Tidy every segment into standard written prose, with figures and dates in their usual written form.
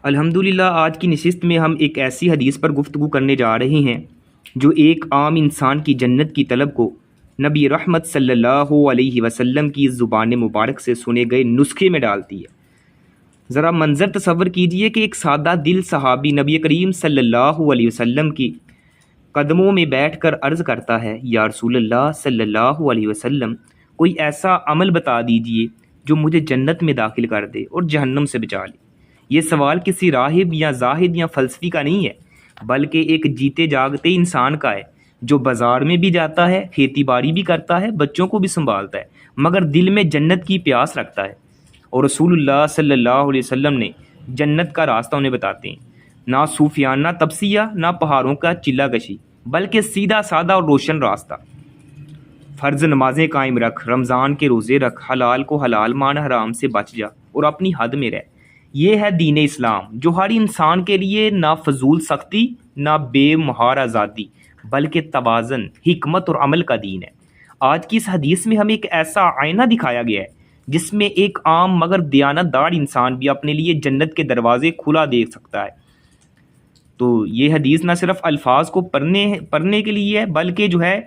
الحمدللہ آج کی نشست میں ہم ایک ایسی حدیث پر گفتگو کرنے جا رہے ہیں جو ایک عام انسان کی جنت کی طلب کو نبی رحمت صلی اللہ علیہ وسلم کی زبان مبارک سے سنے گئے نسخے میں ڈالتی ہے۔ ذرا منظر تصور کیجئے کہ ایک سادہ دل صحابی نبی کریم صلی اللہ علیہ وسلم کی قدموں میں بیٹھ کر عرض کرتا ہے، یا رسول اللہ صلی اللہ علیہ وسلم، کوئی ایسا عمل بتا دیجئے جو مجھے جنت میں داخل کر دے اور جہنم سے بچا لے۔ یہ سوال کسی راہب یا زاہد یا فلسفی کا نہیں ہے، بلکہ ایک جیتے جاگتے انسان کا ہے جو بازار میں بھی جاتا ہے، کھیتی باڑی بھی کرتا ہے، بچوں کو بھی سنبھالتا ہے، مگر دل میں جنت کی پیاس رکھتا ہے۔ اور رسول اللہ صلی اللہ علیہ وسلم نے جنت کا راستہ انہیں بتاتے ہیں، نہ صوفیانہ تپسیہ، نہ پہاڑوں کا چلہ کشی، بلکہ سیدھا سادہ اور روشن راستہ۔ فرض نمازیں قائم رکھ، رمضان کے روزے رکھ، حلال کو حلال مان، حرام سے بچ جا اور اپنی حد میں رہ۔ یہ ہے دین اسلام، جو ہر انسان کے لیے نہ فضول سختی نہ بے مہار آزادی، بلکہ توازن، حکمت اور عمل کا دین ہے۔ آج کی اس حدیث میں ہمیں ایک ایسا آئینہ دکھایا گیا ہے جس میں ایک عام مگر دیانت دار انسان بھی اپنے لیے جنت کے دروازے کھلا دیکھ سکتا ہے۔ تو یہ حدیث نہ صرف الفاظ کو پڑھنے کے لیے ہے، بلکہ جو ہے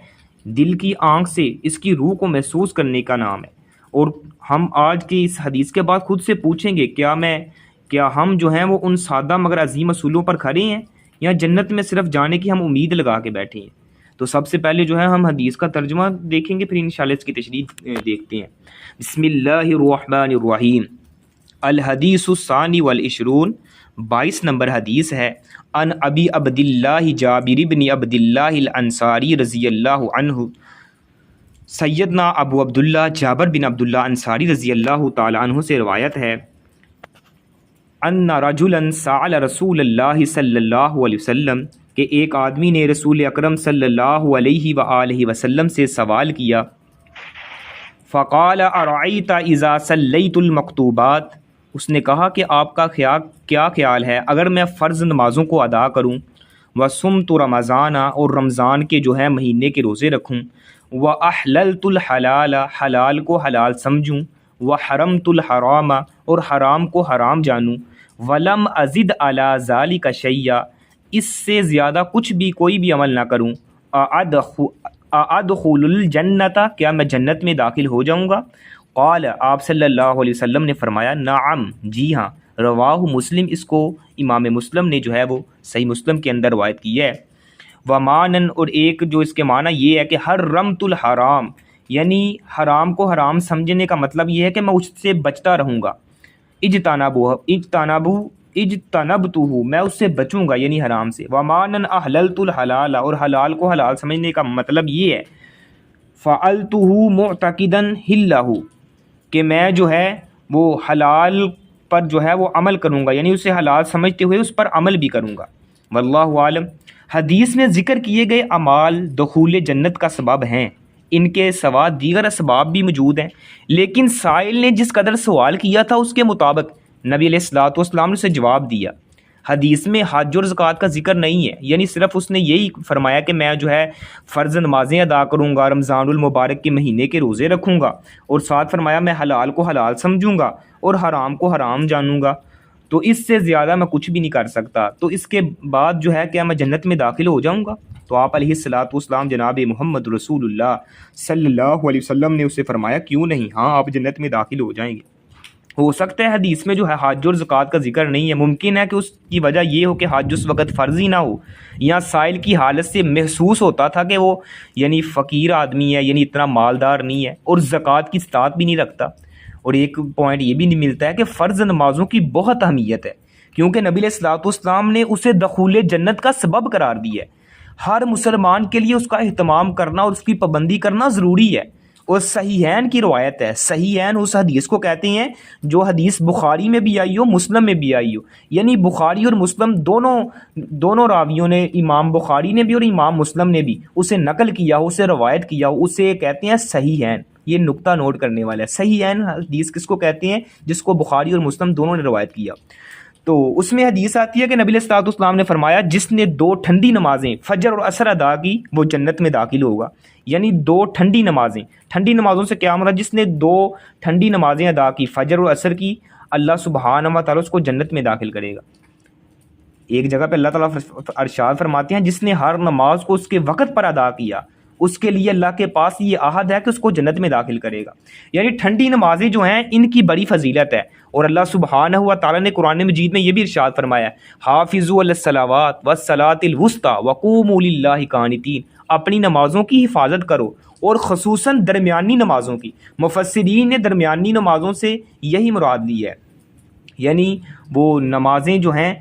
دل کی آنکھ سے اس کی روح کو محسوس کرنے کا نام ہے۔ اور ہم آج کی اس حدیث کے بعد خود سے پوچھیں گے، کیا ہم جو ہیں وہ ان سادہ مگر عظیم اصولوں پر کھڑے ہیں، یا جنت میں صرف جانے کی ہم امید لگا کے بیٹھے ہیں؟ تو سب سے پہلے جو ہے ہم حدیث کا ترجمہ دیکھیں گے، پھر انشاءاللہ اس کی تشریح دیکھتے ہیں۔ بسم اللہ الرحمن الرحیم۔ الحدیث الثانی والعشرون، 22 نمبر حدیث ہے۔ ان ابی عبداللہ جابر بن عبداللہ الانصاری رضی اللہ عنہ، سیدنا ابو عبداللہ جابر بن عبداللہ انصاری رضی اللہ تعالی عنہ سے روایت ہے، ان رجلا سأل رسول اللہ صلی اللہ علیہ وسلم، کہ ایک آدمی نے رسول اکرم صلی اللہ علیہ وآلہ وسلم سے سوال کیا، فقال ارأیت اذا صلیت المکتوبات، اس نے کہا کہ آپ کا کیا خیال ہے اگر میں فرض نمازوں کو ادا کروں، وصمت رمضان، اور رمضان کے جو ہے مہینے کے روزے رکھوں، وأحللت الحلال، حلال کو حلال سمجھوں، وحرمت الحرام، اور حرام کو حرام جانوں، ولم ازد علی ذلک شیئا، اس سے زیادہ کچھ بھی کوئی بھی عمل نہ کروں، اادخل الجنت، کیا میں جنت میں داخل ہو جاؤں گا؟ قال، آپ صلی اللہ علیہ وسلم نے فرمایا، نعم، جی ہاں۔ رواہ مسلم، اس کو امام مسلم نے جو ہے وہ صحیح مسلم کے اندر روایت کی ہے۔ ومانن، اور ایک جو اس کے معنی یہ ہے کہ حرمت الحرام، یعنی حرام کو حرام سمجھنے کا مطلب یہ ہے کہ میں اس سے بچتا رہوں گا، اجتنبتہ، میں اس سے بچوں گا یعنی حرام سے۔ ومانن احللت الحلال، اور حلال کو حلال سمجھنے کا مطلب یہ ہے فعلتہ معتقدا حلہ، کہ میں جو ہے وہ حلال پر جو ہے وہ عمل کروں گا، یعنی اسے حلال سمجھتے ہوئے اس پر عمل بھی کروں گا۔ واللہ عالم۔ حدیث میں ذکر کیے گئے اعمال دخول جنت کا سبب ہیں، ان کے سوا دیگر اسباب بھی موجود ہیں، لیکن سائل نے جس قدر سوال کیا تھا اس کے مطابق نبی علیہ الصلوۃ والسلام نے اسے جواب دیا۔ حدیث میں حج اور زکوٰۃ کا ذکر نہیں ہے، یعنی صرف اس نے یہی فرمایا کہ میں جو ہے فرض نمازیں ادا کروں گا، رمضان المبارک کے مہینے کے روزے رکھوں گا، اور ساتھ فرمایا میں حلال کو حلال سمجھوں گا اور حرام کو حرام جانوں گا، تو اس سے زیادہ میں کچھ بھی نہیں کر سکتا، تو اس کے بعد جو ہے کیا میں جنت میں داخل ہو جاؤں گا؟ تو آپ علیہ الصلوۃ والسلام جناب محمد رسول اللہ صلی اللہ علیہ وسلم نے اسے فرمایا، کیوں نہیں، ہاں آپ جنت میں داخل ہو جائیں گے۔ ہو سکتا ہے حدیث میں جو ہے حج اور زکوٰۃ کا ذکر نہیں ہے، ممکن ہے کہ اس کی وجہ یہ ہو کہ حج اس وقت فرض ہی نہ ہو، یا سائل کی حالت سے محسوس ہوتا تھا کہ وہ یعنی فقیر آدمی ہے، یعنی اتنا مالدار نہیں ہے، اور زکوٰۃ کی استطاعت بھی نہیں رکھتا۔ اور ایک پوائنٹ یہ بھی نہیں ملتا ہے کہ فرض نمازوں کی بہت اہمیت ہے، کیونکہ نبی علیہ الصلوۃ والسلام نے اسے دخول جنت کا سبب قرار دیا ہے۔ ہر مسلمان کے لیے اس کا اہتمام کرنا اور اس کی پابندی کرنا ضروری ہے۔ اور صحیحین کی روایت ہے، صحیحین اس حدیث کو کہتے ہیں جو حدیث بخاری میں بھی آئی ہو، مسلم میں بھی آئی ہو، یعنی بخاری اور مسلم دونوں راویوں نے، امام بخاری نے بھی اور امام مسلم نے بھی اسے نقل کیا ہو، اسے روایت کیا ہو، اسے کہتے ہیں صحیحین۔ یہ نقطہ نوٹ کرنے والا ہے، صحیحین حدیث کس کو کہتے ہیں؟ جس کو بخاری اور مسلم دونوں نے روایت کیا۔ تو اس میں حدیث آتی ہے کہ نبی علیہ الصلوۃ والسلام نے فرمایا، جس نے 2 ٹھنڈی نمازیں فجر اور عصر ادا کی وہ جنت میں داخل ہوگا، یعنی 2 ٹھنڈی نمازیں۔ ٹھنڈی نمازوں سے کیا مراد؟ جس نے 2 ٹھنڈی نمازیں ادا کی، فجر اور عصر کی، اللہ سبحانہ و تعالیٰ اس کو جنت میں داخل کرے گا۔ ایک جگہ پہ اللہ تعالیٰ ارشاد فرماتے ہیں جس نے ہر نماز کو اس کے وقت پر ادا کیا اس کے لیے اللہ کے پاس یہ عہد ہے کہ اس کو جنت میں داخل کرے گا۔ یعنی ٹھنڈی نمازیں جو ہیں ان کی بڑی فضیلت ہے، اور اللہ سبحانہ و تعالیٰ نے قرآن مجید میں یہ بھی ارشاد فرمایا ہے حافظوا علی الصلوات والصلاۃ الوسطی وقوموا للہ قانتین، اپنی نمازوں کی حفاظت کرو اور خصوصاً درمیانی نمازوں کی۔ مفسرین نے درمیانی نمازوں سے یہی مراد لی ہے، یعنی وہ نمازیں جو ہیں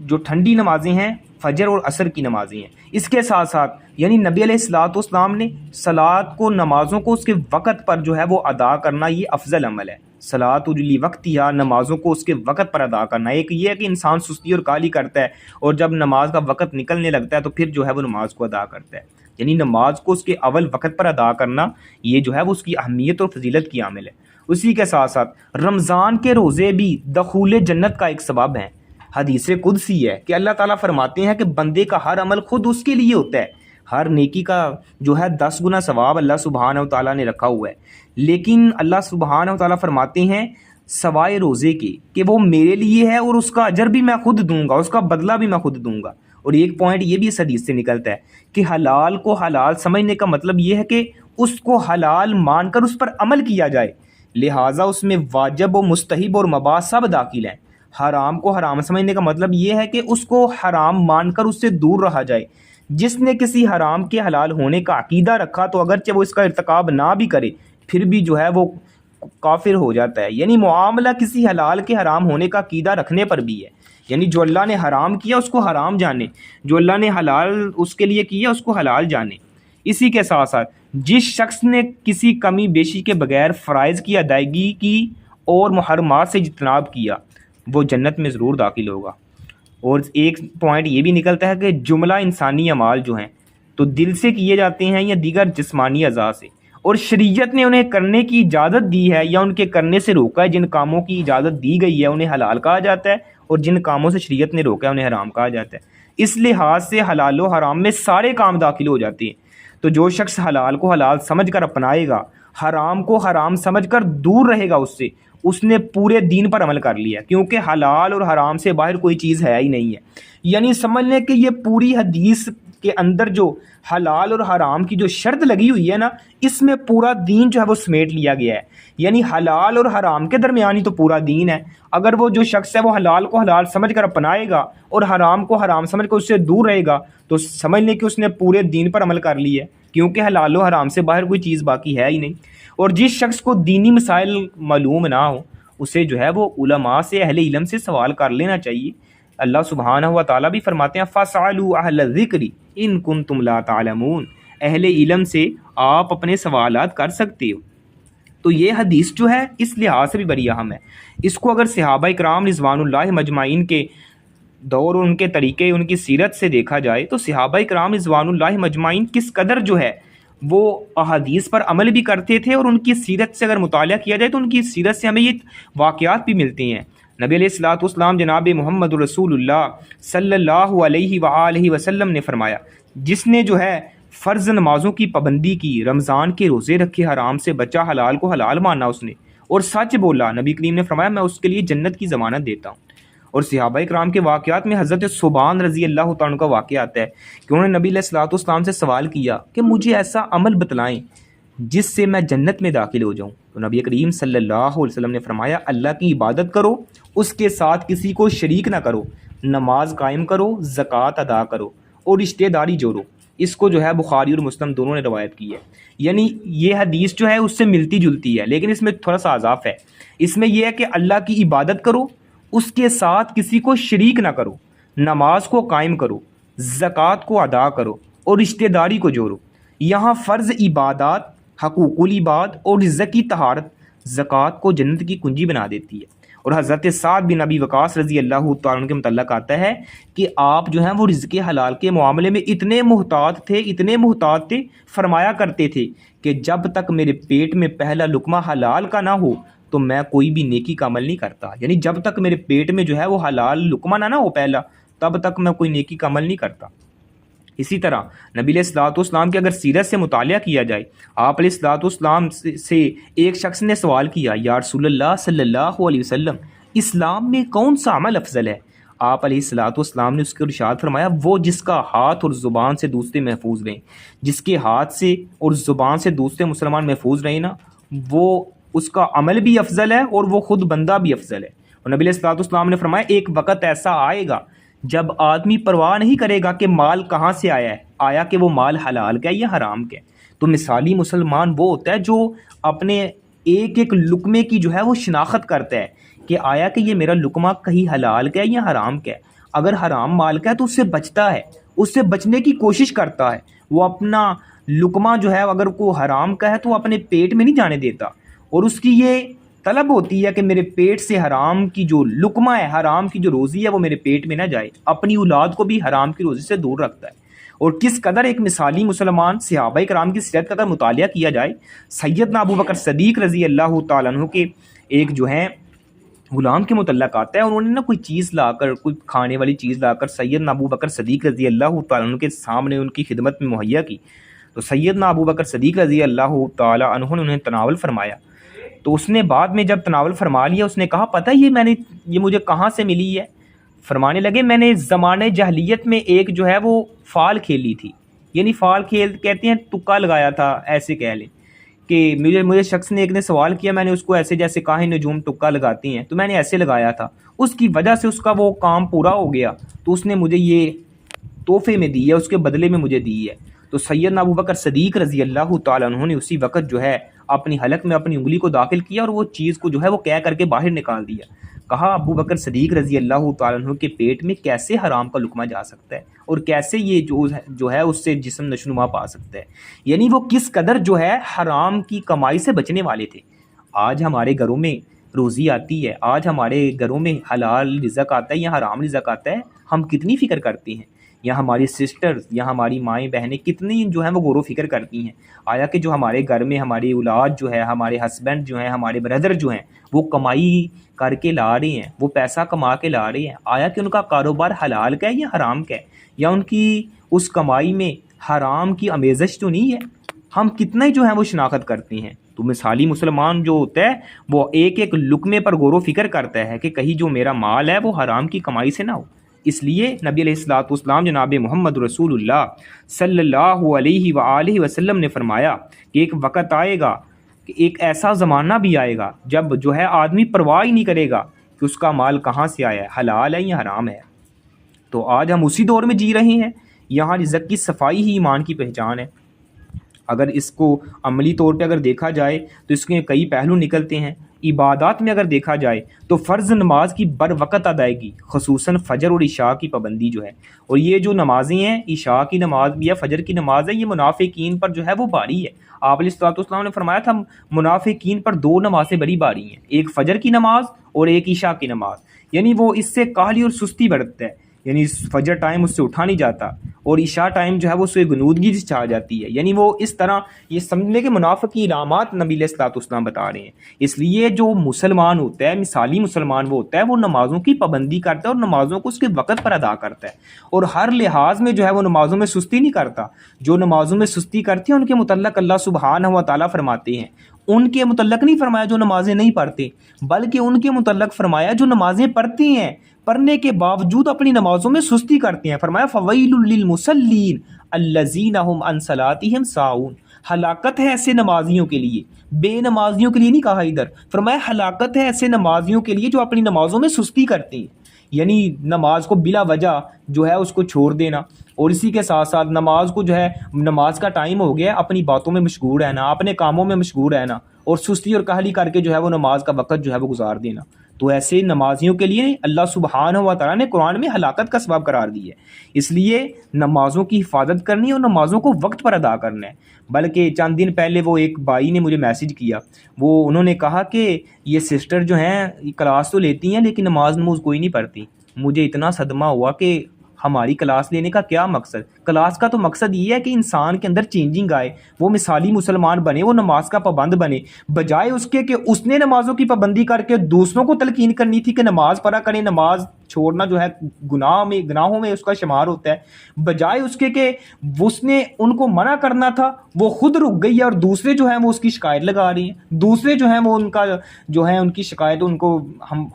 جو ٹھنڈی نمازیں ہیں فجر اور عصر کی نمازیں ہیں۔ اس کے ساتھ ساتھ یعنی نبی علیہ الصلوۃ والسلام نے صلاۃ کو نمازوں کو اس کے وقت پر جو ہے وہ ادا کرنا یہ افضل عمل ہے۔ صلاۃ لوقتہا، نمازوں کو اس کے وقت پر ادا کرنا۔ ایک یہ ہے کہ انسان سستی اور کالی کرتا ہے اور جب نماز کا وقت نکلنے لگتا ہے تو پھر جو ہے وہ نماز کو ادا کرتا ہے، یعنی نماز کو اس کے اول وقت پر ادا کرنا یہ جو ہے وہ اس کی اہمیت اور فضیلت کی عامل ہے۔ اسی کے ساتھ ساتھ رمضان کے روزے بھی دخول جنت کا ایک سبب ہیں۔ حدیث قدسی ہے کہ اللہ تعالیٰ فرماتے ہیں کہ بندے کا ہر عمل خود اس کے لیے ہوتا ہے، ہر نیکی کا جو ہے 10 گنا ثواب اللہ سبحانہ و تعالیٰ نے رکھا ہوا ہے، لیکن اللہ سبحانہ و تعالیٰ فرماتے ہیں سوائے روزے کے کہ وہ میرے لیے ہے اور اس کا اجر بھی میں خود دوں گا، اس کا بدلہ بھی میں خود دوں گا۔ اور ایک پوائنٹ یہ بھی اس حدیث سے نکلتا ہے کہ حلال کو حلال سمجھنے کا مطلب یہ ہے کہ اس کو حلال مان کر اس پر عمل کیا جائے، لہٰذا اس میں واجب و مستحب اور مباح سب داخل ہیں۔ حرام کو حرام سمجھنے کا مطلب یہ ہے کہ اس کو حرام مان کر اس سے دور رہا جائے۔ جس نے کسی حرام کے حلال ہونے کا عقیدہ رکھا تو اگرچہ وہ اس کا ارتکاب نہ بھی کرے پھر بھی جو ہے وہ کافر ہو جاتا ہے، یعنی معاملہ کسی حلال کے حرام ہونے کا عقیدہ رکھنے پر بھی ہے، یعنی جو اللہ نے حرام کیا اس کو حرام جانے، جو اللہ نے حلال اس کے لیے کیا اس کو حلال جانے۔ اسی کے ساتھ ساتھ جس شخص نے کسی کمی بیشی کے بغیر فرائض کی ادائیگی کی اور محرمات سے اجتناب کیا وہ جنت میں ضرور داخل ہوگا۔ اور ایک پوائنٹ یہ بھی نکلتا ہے کہ جملہ انسانی اعمال جو ہیں تو دل سے کیے جاتے ہیں یا دیگر جسمانی اعضاء سے، اور شریعت نے انہیں کرنے کی اجازت دی ہے یا ان کے کرنے سے روکا ہے۔ جن کاموں کی اجازت دی گئی ہے انہیں حلال کہا جاتا ہے، اور جن کاموں سے شریعت نے روکا ہے انہیں حرام کہا جاتا ہے۔ اس لحاظ سے حلال و حرام میں سارے کام داخل ہو جاتے ہیں۔ تو جو شخص حلال کو حلال سمجھ کر اپنائے گا، حرام کو حرام سمجھ کر دور رہے گا اس سے، اس نے پورے دین پر عمل کر لیا، کیونکہ حلال اور حرام سے باہر کوئی چیز ہے ہی نہیں ہے۔ یعنی سمجھ لیں کہ یہ پوری حدیث کے اندر جو حلال اور حرام کی جو شرط لگی ہوئی ہے نا، اس میں پورا دین جو ہے وہ سمیٹ لیا گیا ہے۔ یعنی حلال اور حرام کے درمیان ہی تو پورا دین ہے۔ اگر وہ جو شخص ہے وہ حلال کو حلال سمجھ کر اپنائے گا اور حرام کو حرام سمجھ کر اس سے دور رہے گا تو سمجھ لیں کہ اس نے پورے دین پر عمل کر لی ہے، کیونکہ حلال و حرام سے باہر کوئی چیز باقی ہے ہی نہیں۔ اور جس شخص کو دینی مسائل معلوم نہ ہو اسے جو ہے وہ علماء سے، اہل علم سے سوال کر لینا چاہیے۔ اللہ سبحانہ و تعالیٰ بھی فرماتے ہیں فَاسْأَلُوا أَهْلَ الذِّكْرِ إِن كُنتُمْ لَا تَعْلَمُونَ، اہل علم سے آپ اپنے سوالات کر سکتے ہو۔ تو یہ حدیث جو ہے اس لحاظ سے بھی بڑی اہم ہے۔ اس کو اگر صحابہ کرام رضوان اللہ مجمعین کے دور اور ان کے طریقے، ان کی سیرت سے دیکھا جائے تو صحابہ کرام رضوان اللہ مجمعین کس قدر جو ہے وہ احادیث پر عمل بھی کرتے تھے، اور ان کی سیرت سے اگر مطالعہ کیا جائے تو ان کی سیرت سے ہمیں یہ واقعات بھی ملتے ہیں۔ نبی علیہ الصلوۃ والسلام جناب محمد رسول اللہ صلی اللہ علیہ وآلہ وسلم نے فرمایا جس نے جو ہے فرض نمازوں کی پابندی کی، رمضان کے روزے رکھے، حرام سے بچا، حلال کو حلال مانا اس نے، اور سچ بولا، نبی کریم نے فرمایا میں اس کے لیے جنت کی ضمانت دیتا ہوں۔ اور صحابہ کرام کے واقعات میں حضرت ثوبان رضی اللہ تعالیٰ عنہ کا واقعہ آتا ہے کہ انہوں نے نبی علیہ الصلوۃ والسلام سے سوال کیا کہ مجھے ایسا عمل بتلائیں جس سے میں جنت میں داخل ہو جاؤں۔ تو نبی کریم صلی اللہ علیہ وسلم نے فرمایا اللہ کی عبادت کرو، اس کے ساتھ کسی کو شریک نہ کرو، نماز قائم کرو، زکوٰۃ ادا کرو اور رشتہ داری جوڑو۔ اس کو جو ہے بخاری اور مسلم دونوں نے روایت کی ہے۔ یعنی یہ حدیث جو ہے اس سے ملتی جلتی ہے، لیکن اس میں تھوڑا سا اضاف ہے۔ اس میں یہ ہے کہ اللہ کی عبادت کرو، اس کے ساتھ کسی کو شریک نہ کرو، نماز کو قائم کرو، زکوٰۃ کو ادا کرو اور رشتہ داری کو جوڑو۔ یہاں فرض عبادات، حقوق العباد اور رزق کی طہارت زکوٰۃ کو جنت کی کنجی بنا دیتی ہے۔ اور حضرت سعد بن ابی وقاص رضی اللہ تعالیٰ عنہ کے متعلق آتا ہے کہ آپ جو ہیں وہ رزق حلال کے معاملے میں اتنے محتاط تھے، فرمایا کرتے تھے کہ جب تک میرے پیٹ میں پہلا لقمہ حلال کا نہ ہو تو میں کوئی بھی نیکی کا عمل نہیں کرتا۔ یعنی جب تک میرے پیٹ میں جو ہے وہ حلال لقمہ نہ ہو پہلا، تب تک میں کوئی نیکی کا عمل نہیں کرتا۔ اسی طرح نبی علیہ الصلوۃ والسلام کی اگر سیرت سے مطالعہ کیا جائے، آپ علیہ الصلوۃ والسلام سے ایک شخص نے سوال کیا، یا رسول اللہ صلی اللہ علیہ وسلم اسلام میں کون سا عمل افضل ہے؟ آپ علیہ الصلوۃ والسلام نے اس کو ارشاد فرمایا، وہ جس کا ہاتھ اور زبان سے دوسرے محفوظ رہیں، جس کے ہاتھ سے اور زبان سے دوسرے مسلمان محفوظ رہیں نا، وہ اس کا عمل بھی افضل ہے اور وہ خود بندہ بھی افضل ہے۔ اور نبی علیہ الصلوۃ والسلام نے فرمایا، ایک وقت ایسا آئے گا جب آدمی پرواہ نہیں کرے گا کہ مال کہاں سے آیا کہ وہ مال حلال کا ہے یا حرام کا ہے۔ تو مثالی مسلمان وہ ہوتا ہے جو اپنے ایک ایک لقمے کی جو ہے وہ شناخت کرتا ہے کہ آیا کہ یہ میرا لقمہ کہیں حلال کا ہے یا حرام کا ہے۔ اگر حرام مال کا ہے تو اس سے بچتا ہے، اس سے بچنے کی کوشش کرتا ہے، وہ اپنا لقمہ جو ہے اگر کوئی حرام کا ہے تو وہ اپنے پیٹ میں نہیں جانے دیتا، اور اس کی یہ طلب ہوتی ہے کہ میرے پیٹ سے حرام کی جو لقمہ ہے، حرام کی جو روزی ہے وہ میرے پیٹ میں نہ جائے، اپنی اولاد کو بھی حرام کی روزی سے دور رکھتا ہے۔ اور کس قدر ایک مثالی مسلمان، صحابہ کرام کی سیرت کا اگر مطالعہ کیا جائے، سیدنا ابو بکر صدیق رضی اللہ تعالیٰ عنہ کے ایک جو ہیں غلام کے متعلق آتا ہے، انہوں نے نا کوئی چیز لا کر، کوئی کھانے والی چیز لا کر سیدنا ابو بکر صدیق رضی اللہ تعالیٰ عنہ کے سامنے ان کی خدمت میں مہیا کی، تو سیدنا ابو بکر صدیق رضی اللہ تعالیٰ عنہ نے انہیں تناول فرمایا۔ تو اس نے بعد میں جب تناول فرما لیا، اس نے کہا، پتہ یہ مجھے کہاں سے ملی ہے؟ فرمانے لگے، میں نے زمانے جاہلیت میں ایک جو ہے وہ فال کھیلی تھی، یعنی فال کھیل کہتے ہیں تکا لگایا تھا، ایسے کہہ لیں کہ مجھے شخص نے ایک نے سوال کیا، میں نے اس کو ایسے جیسے کاہے نجوم تکا لگاتی ہیں، تو میں نے ایسے لگایا تھا، اس کی وجہ سے اس کا وہ کام پورا ہو گیا، تو اس نے مجھے یہ تحفے میں دی ہے، اس کے بدلے میں مجھے دی ہے۔ تو سیدنا ابو بکر صدیق رضی اللہ تعالیٰ عنہ نے اسی وقت جو ہے اپنی حلق میں اپنی انگلی کو داخل کیا اور وہ چیز کو جو ہے وہ کہہ کر کے باہر نکال دیا۔ کہا، ابو بکر صدیق رضی اللہ تعالیٰ عنہ کے پیٹ میں کیسے حرام کا لقمہ جا سکتا ہے اور کیسے یہ جو ہے اس سے جسم نشونما پا سکتا ہے؟ یعنی وہ کس قدر جو ہے حرام کی کمائی سے بچنے والے تھے۔ آج ہمارے گھروں میں روزی آتی ہے، آج ہمارے گھروں میں حلال رزق آتا ہے یا حرام رزق آتا ہے، ہم کتنی فکر کرتے ہیں، یا ہماری سسٹرز یا ہماری مائیں بہنیں کتنی جو ہیں وہ غور و فکر کرتی ہیں، آیا کہ جو ہمارے گھر میں ہماری اولاد جو ہے، ہمارے ہسبینڈ جو ہیں، ہمارے بردر جو ہیں، وہ کمائی کر کے لا رہے ہیں، وہ پیسہ کما کے لا رہے ہیں، آیا کہ ان کا کاروبار حلال کا ہے یا حرام کا ہے، یا ان کی اس کمائی میں حرام کی آمیزش تو نہیں ہے؟ ہم کتنا ہی جو ہے وہ شناخت کرتے ہیں۔ تو مثالی مسلمان جو ہوتا ہے وہ ایک ایک لقمے پر غور و فکر کرتا ہے کہ کہیں جو میرا مال ہے وہ حرام کی کمائی سے نہ ہو۔ اس لیے نبی علیہ الصلوۃ والسلام جناب محمد رسول اللہ صلی اللہ علیہ وآلہ وسلم نے فرمایا کہ ایک وقت آئے گا، کہ ایک ایسا زمانہ بھی آئے گا جب جو ہے آدمی پرواہ ہی نہیں کرے گا کہ اس کا مال کہاں سے آیا ہے، حلال ہے یا حرام ہے۔ تو آج ہم اسی دور میں جی رہے ہیں، یہاں رزق کی صفائی ہی ایمان کی پہچان ہے۔ اگر اس کو عملی طور پہ اگر دیکھا جائے تو اس کے کئی پہلو نکلتے ہیں۔ عبادات میں اگر دیکھا جائے تو فرض نماز کی بر وقت ادائیگی، خصوصاً فجر اور عشاء کی پابندی جو ہے، اور یہ جو نمازیں ہیں، عشاء کی نماز یا فجر کی نماز ہے، یہ منافقین پر جو ہے وہ باری ہے۔ آپ علیہ الصلوۃ والسلام نے فرمایا تھا منافقین پر دو نمازیں بڑی باری ہیں، ایک فجر کی نماز اور ایک عشاء کی نماز، یعنی وہ اس سے کاہلی اور سستی برتتا ہے، یعنی فجر ٹائم اس سے اٹھا نہیں جاتا اور عشاء ٹائم جو ہے وہ اس سے غنودگی سے چھا جاتی ہے، یعنی وہ اس طرح یہ سمجھنے کے منافق کی علامات نبی علیہ الصلوۃ والسلام بتا رہے ہیں۔ اس لیے جو مسلمان ہوتا ہے، مثالی مسلمان وہ ہوتا ہے، وہ نمازوں کی پابندی کرتا ہے اور نمازوں کو اس کے وقت پر ادا کرتا ہے، اور ہر لحاظ میں جو ہے وہ نمازوں میں سستی نہیں کرتا۔ جو نمازوں میں سستی کرتے ہیں ان کے متعلق اللہ سبحانہ و تعالیٰ فرماتے ہیں، ان کے متعلق نہیں فرمایا جو نمازیں نہیں پڑھتے، بلکہ ان کے متعلق فرمایا جو نمازیں پڑھتے ہیں، پڑھنے کے باوجود اپنی نمازوں میں سستی کرتے ہیں۔ فرمایا فویل للمصلین الذین هم عن صلاتهم ساہون، ہلاکت ہے ایسے نمازیوں کے لیے، بے نمازیوں کے لیے نہیں کہا ادھر، فرمایا ہلاکت ہے ایسے نمازیوں کے لیے جو اپنی نمازوں میں سستی کرتے ہیں، یعنی نماز کو بلا وجہ جو ہے اس کو چھوڑ دینا، اور اسی کے ساتھ ساتھ نماز کو جو ہے نماز کا ٹائم ہو گیا اپنی باتوں میں مشغول رہنا، اپنے کاموں میں مشغول رہنا، اور سستی اور کاہلی کر کے جو ہے وہ نماز کا وقت جو ہے وہ گزار دینا۔ تو ایسے نمازیوں کے لیے اللہ سبحانہ و تعالیٰ نے قرآن میں ہلاکت کا سبب قرار دی ہے۔ اس لیے نمازوں کی حفاظت کرنی اور نمازوں کو وقت پر ادا کرنا ہے۔ بلکہ چند دن پہلے وہ ایک بھائی نے مجھے میسج کیا، انہوں نے کہا کہ یہ سسٹر جو ہیں کلاس تو لیتی ہیں لیکن نماز کوئی نہیں پڑھتی۔ مجھے اتنا صدمہ ہوا کہ ہماری کلاس لینے کا کیا مقصد؟ کلاس کا تو مقصد یہ ہے کہ انسان کے اندر چینجنگ آئے، وہ مثالی مسلمان بنے، وہ نماز کا پابند بنے، بجائے اس کے کہ اس نے نمازوں کی پابندی کر کے دوسروں کو تلقین کرنی تھی کہ نماز پڑھا کریں، نماز چھوڑنا جو ہے گناہوں میں اس کا شمار ہوتا ہے، بجائے اس کے کہ اس نے ان کو منع کرنا تھا وہ خود رک گئی ہے، اور دوسرے جو ہیں وہ اس کی شکایت لگا رہی ہیں، دوسرے جو ہیں وہ ان کا جو ہے ان کی شکایت ان کو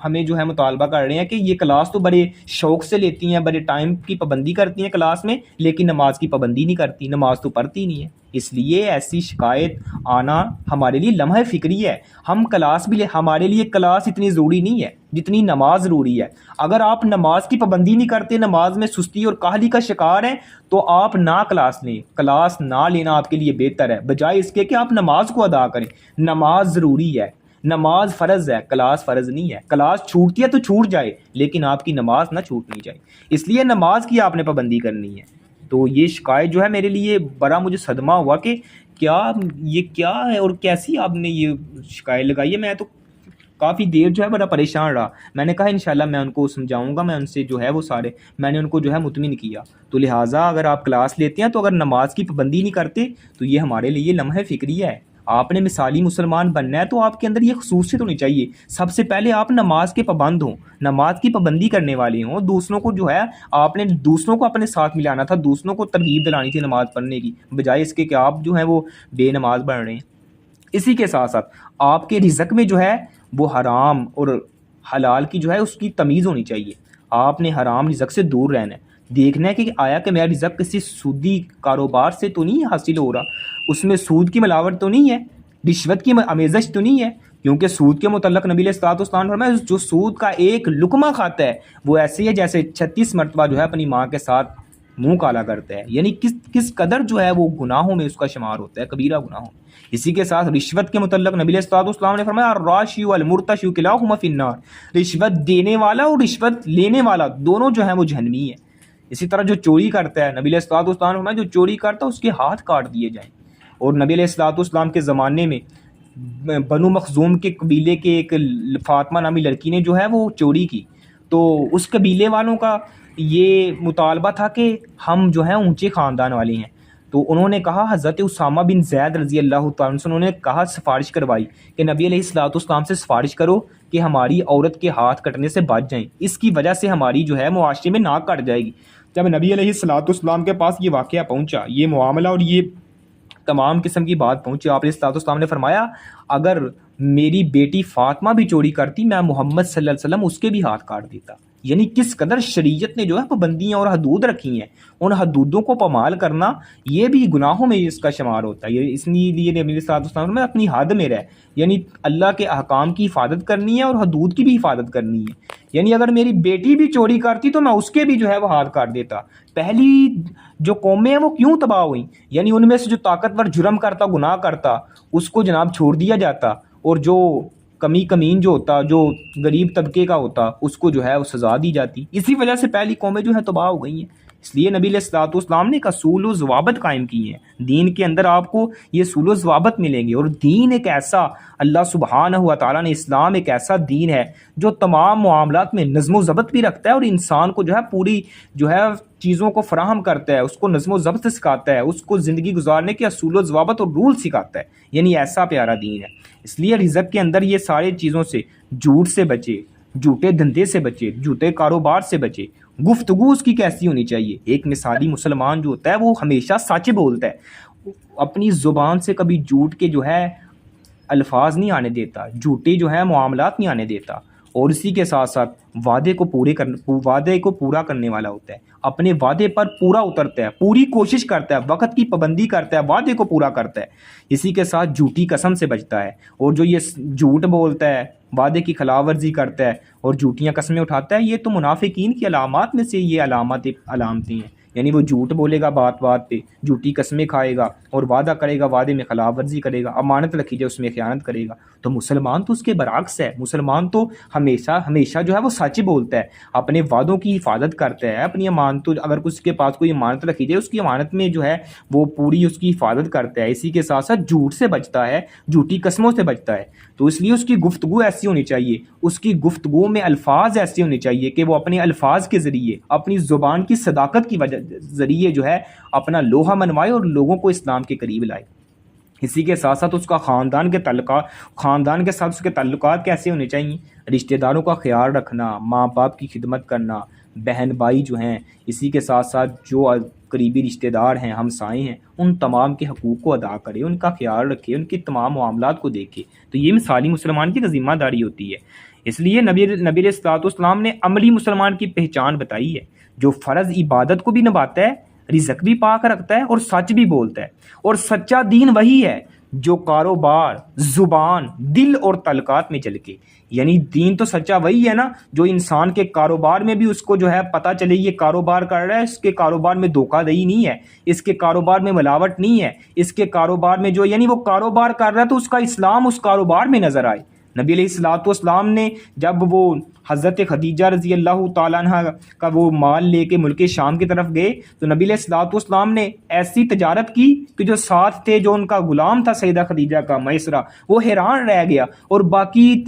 ہمیں جو ہے مطالبہ کر رہے ہیں کہ یہ کلاس تو بڑے شوق سے لیتی ہیں، بڑے ٹائم کی پابندی کرتی ہیں کلاس میں، لیکن نماز کی پابندی نہیں کرتی، نماز تو پڑھتی نہیں ہے۔ اس لیے ایسی شکایت آنا ہمارے لیے لمحہ فکری ہے۔ ہم کلاس بھی ہمارے لیے کلاس اتنی ضروری نہیں ہے جتنی نماز ضروری ہے۔ اگر آپ نماز کی پابندی نہیں کرتے، نماز میں سستی اور کاہلی کا شکار ہیں، تو آپ نہ کلاس لیں، کلاس نہ لینا آپ کے لیے بہتر ہے، بجائے اس کے کہ آپ نماز کو ادا کریں۔ نماز ضروری ہے، نماز فرض ہے، کلاس فرض نہیں ہے۔ کلاس چھوٹتی ہے تو چھوٹ جائے، لیکن آپ کی نماز نہ چھوٹنی چاہیے، اس لیے نماز کی آپ نے پابندی کرنی ہے۔ تو یہ شکایت جو ہے میرے لیے بڑا مجھے صدمہ ہوا کہ یہ کیا ہے اور کیسی آپ نے یہ شکایت لگائی ہے۔ میں تو کافی دیر جو ہے بڑا پریشان رہا، میں نے کہا انشاءاللہ میں ان کو سمجھاؤں گا، میں ان سے جو ہے وہ سارے میں نے ان کو جو ہے مطمئن کیا۔ تو لہٰذا اگر آپ کلاس لیتے ہیں تو اگر نماز کی پابندی نہیں کرتے تو یہ ہمارے لیے لمحہ فکریہ ہے۔ آپ نے مثالی مسلمان بننا ہے تو آپ کے اندر یہ خصوصیت ہونی چاہیے، سب سے پہلے آپ نماز کے پابند ہوں، نماز کی پابندی کرنے والے ہوں، دوسروں کو جو ہے آپ نے دوسروں کو اپنے ساتھ ملانا تھا، دوسروں کو ترغیب دلانی تھی نماز پڑھنے کی، بجائے اس کے کہ آپ جو ہیں وہ بے نماز پڑھ رہے ہیں۔ اسی کے ساتھ ساتھ آپ کے رزق میں جو ہے وہ حرام اور حلال کی جو ہے اس کی تمیز ہونی چاہیے۔ آپ نے حرام رزق سے دور رہنا ہے، دیکھنا ہے کہ آیا کہ میرا رزق کسی سودی کاروبار سے تو نہیں حاصل ہو رہا، اس میں سود کی ملاوٹ تو نہیں ہے، رشوت کی آمیزش تو نہیں ہے، کیونکہ سود کے متعلق نبی علیہ الصلوۃ والسلام نے فرمایا جو سود کا ایک لقمہ کھاتا ہے وہ ایسے ہے جیسے 36 مرتبہ جو ہے اپنی ماں کے ساتھ منہ کالا کرتا ہے، یعنی کس قدر جو ہے وہ گناہوں میں اس کا شمار ہوتا ہے، کبیرہ گناہوں میں۔ اسی کے ساتھ رشوت کے متعلق نبی علیہ الصلوۃ والسلام نے فرمایا الراشی والمرتشی کلاہما فی النار، رشوت دینے والا اور رشوت لینے والا دونوں جو ہیں وہ جہنمی ہیں۔ اسی طرح جو چوری کرتا ہے، نبی علیہ الصلوۃ والسلام نے فرمایا جو چوری کرتا ہے اس کے ہاتھ کاٹ دیے جائیں۔ اور نبی علیہ الصلوۃ والسلام کے زمانے میں بنو مخزوم کے قبیلے کے ایک فاطمہ نامی لڑکی نے جو ہے وہ چوری کی، تو اس قبیلے والوں کا یہ مطالبہ تھا کہ ہم جو ہیں اونچے خاندان والے ہیں، تو انہوں نے کہا حضرت اسامہ بن زید رضی اللہ تعالیٰ عنہ سے انہوں نے کہا سفارش کروائی کہ نبی علیہ الصلوۃ والسلام سے سفارش کرو کہ ہماری عورت کے ہاتھ کٹنے سے بچ جائیں، اس کی وجہ سے ہماری جو ہے معاشرے میں ناک کٹ جائے گی۔ جب نبی علیہ الصلوۃ والسلام کے پاس یہ واقعہ پہنچا، یہ معاملہ اور یہ تمام قسم کی بات پہنچی، آپ علیہ الصلوۃ والسلام نے فرمایا اگر میری بیٹی فاطمہ بھی چوری کرتی میں محمد صلی اللہ علیہ وسلم اس کے بھی ہاتھ کاٹ دیتا۔ یعنی کس قدر شریعت نے جو ہے پابندیاں اور حدود رکھی ہیں، ان حدودوں کو پامال کرنا یہ بھی گناہوں میں اس کا شمار ہوتا ہے۔ اس لیے نبی علیہ الصلوۃ والسلام میں اپنی حد میں رہ، یعنی اللہ کے احکام کی حفاظت کرنی ہے اور حدود کی بھی حفاظت کرنی ہے۔ یعنی اگر میری بیٹی بھی چوری کرتی تو میں اس کے بھی جو ہے وہ ہاتھ کاٹ دیتا۔ پہلی جو قومیں ہیں وہ کیوں تباہ ہوئیں؟ یعنی ان میں سے جو طاقتور جرم کرتا، گناہ کرتا، اس کو جناب چھوڑ دیا جاتا، اور جو کمین جو ہوتا، جو غریب طبقے کا ہوتا، اس کو جو ہے وہ سزا دی جاتی۔ اسی وجہ سے پہلی قومیں جو ہے تباہ ہو گئی ہیں۔ اس لیے نبی علیہ الصلوۃ والسلام نے ایک اصول و ضوابط قائم کی ہیں، دین کے اندر آپ کو یہ اصول و ضوابط ملیں گے، اور دین ایک ایسا اللہ سبحانہ و تعالیٰ نے اسلام ایک ایسا دین ہے جو تمام معاملات میں نظم و ضبط بھی رکھتا ہے، اور انسان کو جو ہے پوری جو ہے چیزوں کو فراہم کرتا ہے، اس کو نظم و ضبط سکھاتا ہے، اس کو زندگی گزارنے کے اصول و ضوابط اور رول سکھاتا ہے، یعنی ایسا پیارا دین ہے۔ اس لیے رزق کے اندر یہ سارے چیزوں سے، جھوٹ سے بچے، جھوٹے دھندے سے بچے، جھوٹے کاروبار سے بچے۔ گفتگو اس کی کیسی ہونی چاہیے؟ ایک مثالی مسلمان جو ہوتا ہے وہ ہمیشہ سچ بولتا ہے، اپنی زبان سے کبھی جھوٹ کے جو ہے الفاظ نہیں آنے دیتا، جھوٹے جو ہے معاملات نہیں آنے دیتا، اور اسی کے ساتھ ساتھ وعدے کو پورا کرنے والا ہوتا ہے، اپنے وعدے پر پورا اترتا ہے، پوری کوشش کرتا ہے، وقت کی پابندی کرتا ہے، وعدے کو پورا کرتا ہے۔ اسی کے ساتھ جھوٹی قسم سے بچتا ہے، اور جو یہ جھوٹ بولتا ہے، وعدے کی خلاف ورزی کرتا ہے اور جھوٹیاں قسمیں اٹھاتا ہے، یہ تو منافقین کی علامات میں سے یہ علامتیں ہیں۔ یعنی وہ جھوٹ بولے گا، بات پہ جھوٹی قسمیں کھائے گا، اور وعدہ کرے گا، وعدے میں خلاف ورزی کرے گا، امانت رکھی جائے اس میں خیانت کرے گا۔ تو مسلمان تو اس کے برعکس ہے، مسلمان تو ہمیشہ جو ہے وہ سچ بولتا ہے، اپنے وعدوں کی حفاظت کرتا ہے، اپنی امانتوں، اگر اس کے پاس کوئی امانت رکھی جائے اس کی امانت میں جو ہے وہ پوری اس کی حفاظت کرتا ہے۔ اسی کے ساتھ ساتھ جھوٹ سے بچتا ہے، جھوٹی قسموں سے بچتا ہے۔ تو اس لیے اس کی گفتگو ایسی ہونی چاہیے، اس کی گفتگو میں الفاظ ایسے ہونے چاہیے کہ وہ اپنے الفاظ کے ذریعے، اپنی زبان کی صداقت کی ذریعے جو ہے اپنا لوہا منوائے اور لوگوں کو اسلام کے قریب لائے۔ اسی کے ساتھ ساتھ اس کا خاندان کے ساتھ اس کے تعلقات کیسے ہونے چاہیے، رشتہ داروں کا خیال رکھنا، ماں باپ کی خدمت کرنا، بہن بھائی جو ہیں، اسی کے ساتھ ساتھ جو قریبی رشتہ دار ہیں، ہمسائے ہیں، ان تمام کے حقوق کو ادا کرے، ان کا خیال رکھے، ان کی تمام معاملات کو دیکھے۔ تو یہ مثالی مسلمان کی ذمہ داری ہوتی ہے۔ اس لیے نبی علیہ الصلوۃ والسلام نے عملی مسلمان کی پہچان بتائی ہے، جو فرض عبادت کو بھی نبھاتا ہے، رزق بھی پاک رکھتا ہے اور سچ بھی بولتا ہے۔ اور سچا دین وہی ہے جو کاروبار، زبان، دل اور تعلقات میں جھلکے۔ یعنی دین تو سچا وہی ہے نا جو انسان کے کاروبار میں بھی اس کو جو ہے پتہ چلے یہ کاروبار کر رہا ہے، اس کے کاروبار میں دھوکہ دہی نہیں ہے، اس کے کاروبار میں ملاوٹ نہیں ہے، اس کے کاروبار میں جو یعنی وہ کاروبار کر رہا ہے تو اس کا اسلام اس کاروبار میں نظر آئے۔ نبی علیہ الصلوۃ والسلام نے جب وہ حضرت خدیجہ رضی اللہ تعالیٰ عنہ کا وہ مال لے کے ملک شام کی طرف گئے تو نبی علیہ الصلوۃ والسلام نے ایسی تجارت کی کہ جو ساتھ تھے، جو ان کا غلام تھا سیدہ خدیجہ کا میسرہ، وہ حیران رہ گیا، اور باقی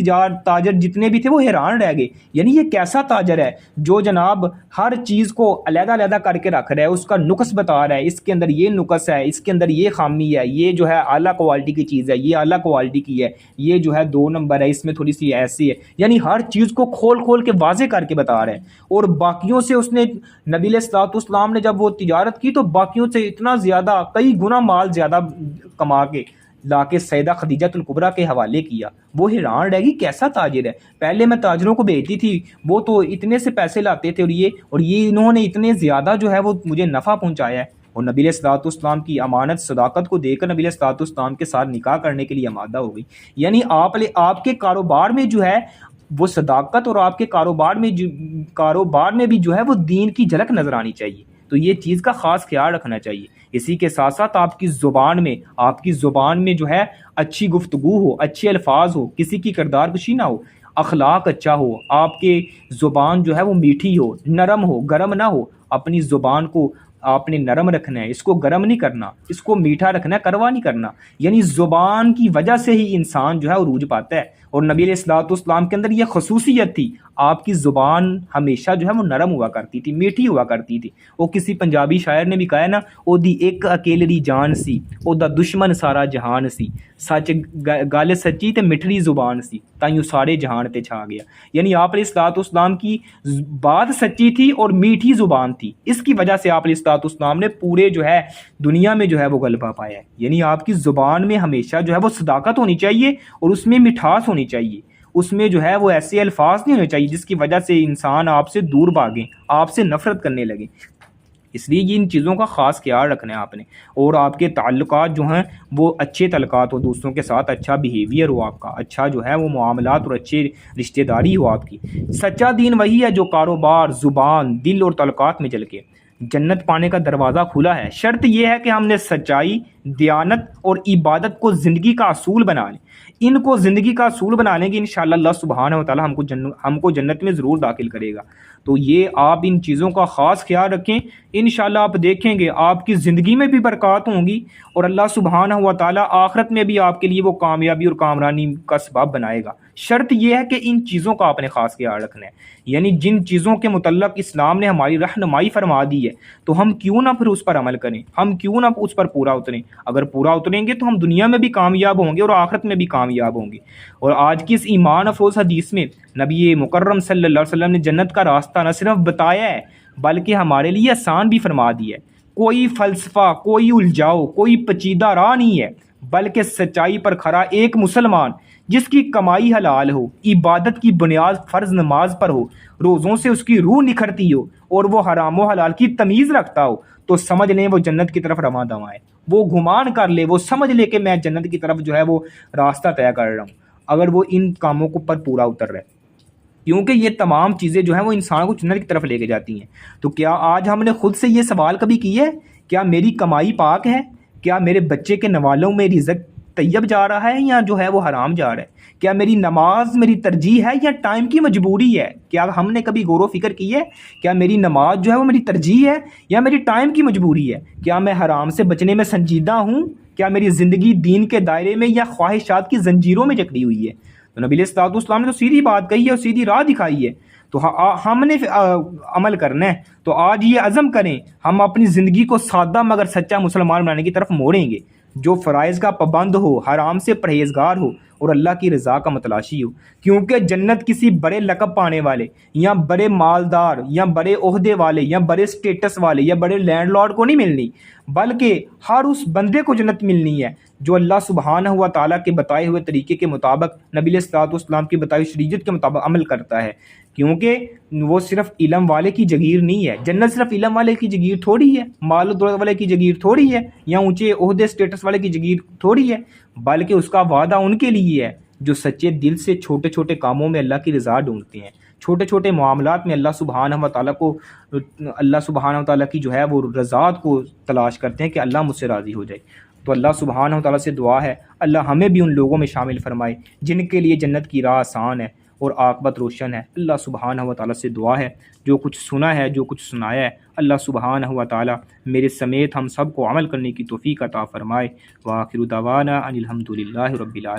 تاجر جتنے بھی تھے وہ حیران رہ گئے۔ یعنی یہ کیسا تاجر ہے جو جناب ہر چیز کو علیحدہ علیحدہ کر کے رکھ رہا ہے، اس کا نقص بتا رہا ہے، اس کے اندر یہ نقص ہے، اس کے اندر یہ خامی ہے، یہ جو ہے اعلیٰ کوالٹی کی چیز ہے، یہ اعلیٰ کوالٹی کی ہے، یہ جو ہے 2 نمبر ہے، اس میں تھوڑی سی ایسی ہے۔ یعنی ہر چیز کو کھول کے واضح کر کے بتا رہے ہیں۔ اور باقیوں سے اس نے نبی علیہ الصلوۃ والسلام نے جب وہ تجارت کی تو باقیوں سے اتنا زیادہ، کئی گنا مال زیادہ کما کے لا کے سیدہ خدیجہ الکبریٰ کے حوالے کیا۔ وہ حیران رہ گئی کیسا تاجر ہے، پہلے میں تاجروں کو بھیجتی تھی وہ تو اتنے سے پیسے لاتے تھے، اور یہ انہوں نے اتنے زیادہ جو ہے وہ مجھے نفع پہنچایا ہے۔ اور نبی علیہ الصلوۃ والسلام کی امانت صداقت کو دیکھ کر نبی علیہ الصلوۃ والسلام کے ساتھ نکاح کرنے کے لیے آمادہ ہو گئی۔ یعنی آپ کے کاروبار میں جو ہے وہ صداقت، اور آپ کے کاروبار میں بھی جو ہے وہ دین کی جھلک نظر آنی چاہیے۔ تو یہ چیز کا خاص خیال رکھنا چاہیے۔ اسی کے ساتھ ساتھ آپ کی زبان میں جو ہے اچھی گفتگو ہو، اچھے الفاظ ہو، کسی کی کردار کشی نہ ہو، اخلاق اچھا ہو، آپ کے زبان جو ہے وہ میٹھی ہو، نرم ہو، گرم نہ ہو۔ اپنی زبان کو آپ نے نرم رکھنا ہے، اس کو گرم نہیں کرنا، اس کو میٹھا رکھنا ہے، کروا نہیں کرنا۔ یعنی زبان کی وجہ سے ہی انسان جو ہے عروج پاتا ہے۔ اور نبی علیہ الصلوۃ والسلام کے اندر یہ خصوصیت تھی، آپ کی زبان ہمیشہ جو ہے وہ نرم ہوا کرتی تھی، میٹھی ہوا کرتی تھی۔ وہ کسی پنجابی شاعر نے بھی کہا ہے نا، او دی ایک اکیلری جان سی، او دا دشمن سارا جہان سی، سچ گل سچی تے مٹھڑی زبان سی، تائیوں سارے جہان تے چھا گیا۔ یعنی آپ علیہ الصلوۃ والسلام کی بات سچی تھی اور میٹھی زبان تھی، اس کی وجہ سے آپ علیہ الصلوۃ والسلام نے پورے جو ہے دنیا میں جو ہے وہ غلبہ پایا ہے۔ یعنی آپ کی زبان میں ہمیشہ جو ہے وہ صداقت ہونی چاہیے، اور اس میں مٹھاس ہونی چاہیے، اس میں جو ہے وہ ایسے الفاظ نہیں ہونے چاہیے جس کی وجہ سے انسان آپ سے دور بھاگیں، آپ سے نفرت کرنے لگیں۔ اس لیے یہ ان چیزوں کا خاص خیال رکھنا ہے آپ نے، اور آپ کے تعلقات جو ہیں وہ اچھے تعلقات ہو، دوسروں کے ساتھ اچھا بیہیویئر ہو آپ کا، اچھا جو ہے وہ معاملات اور اچھے رشتہ داری ہو آپ کی۔ سچا دین وہی ہے جو کاروبار، زبان، دل اور تعلقات میں جھلکے۔ جنت پانے کا دروازہ کھلا ہے، شرط یہ ہے کہ ہم نے سچائی، دیانت اور عبادت کو زندگی کا اصول بنا لیں۔ ان کو زندگی کا اصول بنا لیں گے انشاءاللہ اللہ سبحانہ وتعالی ہم کو جنت میں ضرور داخل کرے گا۔ تو یہ آپ ان چیزوں کا خاص خیال رکھیں، انشاءاللہ آپ دیکھیں گے آپ کی زندگی میں بھی برکات ہوں گی، اور اللہ سبحانہ وتعالی آخرت میں بھی آپ کے لیے وہ کامیابی اور کامرانی کا سبب بنائے گا۔ شرط یہ ہے کہ ان چیزوں کا آپ نے خاص خیال رکھنا ہے، یعنی جن چیزوں کے متعلق اسلام نے ہماری رہنمائی فرما دی ہے تو ہم کیوں نہ پھر اس پر عمل کریں، ہم کیوں نہ اس پر پورا اتریں۔ اگر پورا اتریں گے تو ہم دنیا میں بھی کامیاب ہوں گے اور آخرت میں بھی کامیاب ہوں گے۔ اور آج کی اس ایمان افروز حدیث میں نبی مکرم صلی اللہ علیہ وسلم نے جنت کا راستہ نہ صرف بتایا ہے بلکہ ہمارے لیے آسان بھی فرما دیا ہے۔ کوئی فلسفہ، کوئی الجھاؤ، کوئی پیچیدہ راہ نہیں ہے، بلکہ سچائی پر کھڑا ایک مسلمان جس کی کمائی حلال ہو، عبادت کی بنیاد فرض نماز پر ہو، روزوں سے اس کی روح نکھرتی ہو اور وہ حرام و حلال کی تمیز رکھتا ہو، تو سمجھ لیں وہ جنت کی طرف رواں دواں ہے۔ وہ گمان کر لے، وہ سمجھ لے کہ میں جنت کی طرف جو ہے وہ راستہ طے کر رہا ہوں، اگر وہ ان کاموں کو پر پورا اتر رہا ہے، کیونکہ یہ تمام چیزیں جو ہیں وہ انسان کو جنت کی طرف لے کے جاتی ہیں۔ تو کیا آج ہم نے خود سے یہ سوال کبھی کیا ہے، کیا میری کمائی پاک ہے؟ کیا میرے بچے کے نوالوں میں رزق طیب جا رہا ہے یا جو ہے وہ حرام جا رہا ہے؟ کیا میری نماز میری ترجیح ہے یا ٹائم کی مجبوری ہے؟ کیا ہم نے کبھی غور و فکر کی ہے کیا میری نماز جو ہے وہ میری ترجیح ہے یا میری ٹائم کی مجبوری ہے؟ کیا میں حرام سے بچنے میں سنجیدہ ہوں؟ کیا میری زندگی دین کے دائرے میں یا خواہشات کی زنجیروں میں جکڑی ہوئی ہے؟ تو نبی علیہ الصلوۃ والسلام نے تو سیدھی بات کہی ہے اور سیدھی راہ دکھائی ہے، تو ہم نے عمل کرنا ہے۔ تو آج یہ عزم کریں، ہم اپنی زندگی کو سادہ مگر سچا مسلمان بنانے کی طرف موڑیں گے۔ جو فرائض کا پابند ہو، حرام سے پرہیزگار ہو اور اللہ کی رضا کا متلاشی ہو، کیونکہ جنت کسی بڑے لقب پانے والے یا بڑے مالدار یا بڑے عہدے والے یا بڑے سٹیٹس والے یا بڑے لینڈ لارڈ کو نہیں ملنی، بلکہ ہر اس بندے کو جنت ملنی ہے جو اللہ سبحانہ و تعالیٰ کے بتائے ہوئے طریقے کے مطابق، نبی علیہ الصلوۃ والسلام کی بتائی شریعت کے مطابق عمل کرتا ہے، کیونکہ وہ صرف علم والے کی جگیر نہیں ہے۔ جنت صرف علم والے کی جگیر تھوڑی ہے، مال و دولت والے کی جگیر تھوڑی ہے، یا اونچے عہدے سٹیٹس والے کی جگیر تھوڑی ہے، بلکہ اس کا وعدہ ان کے لیے ہے جو سچے دل سے چھوٹے چھوٹے کاموں میں اللہ کی رضا ڈھونڈتے ہیں، چھوٹے چھوٹے معاملات میں اللہ سبحانہ و تعالیٰ کی جو ہے وہ رضات کو تلاش کرتے ہیں کہ اللہ مجھ سے راضی ہو جائے۔ تو اللہ سبحانہ و تعالیٰ سے دعا ہے اللہ ہمیں بھی ان لوگوں میں شامل فرمائے جن کے لیے جنت کی راہ آسان ہے اور عاقبت روشن ہے۔ اللہ سبحانہ و تعالیٰ سے دعا ہے جو کچھ سنا ہے، جو کچھ سنایا ہے، اللہ سبحانہ و تعالیٰ میرے سمیت ہم سب کو عمل کرنے کی توفیق عطا فرمائے۔ وآخر دعوانا ان الحمد للہ رب العالمین۔